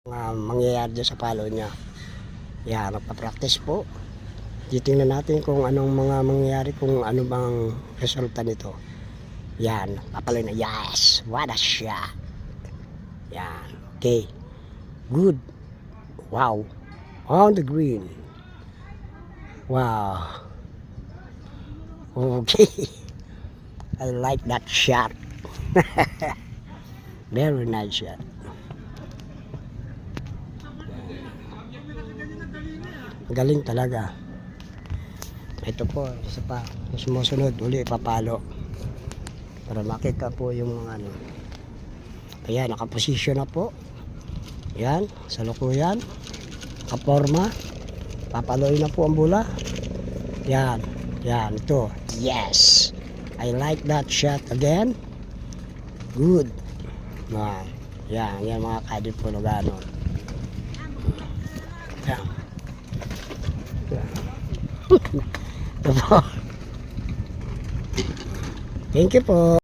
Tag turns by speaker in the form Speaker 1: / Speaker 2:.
Speaker 1: Mangyayari dyan sa palo niya. Yan, magpa-practice po. Titingnan natin kung anong mga mangyayari, kung ano bang resulta nito. Yan, papaloy na. Yes! What a shot! Yan, okay. Good. Wow. On the green. Wow. Okay. I like that shot. Very nice shot. Galing talaga. Ito po, isa pa. Sumusunod, uli papalo. Para makita po yung mga ano. Ayan, nakaposisyon na po. Yan, salukuyan. Nakaporma. Papaloy na po ang bola. Yan, yan, ito. Yes! I like that shot again. Good. Yan mga kadit po na gano'n. Yan. Thank you po.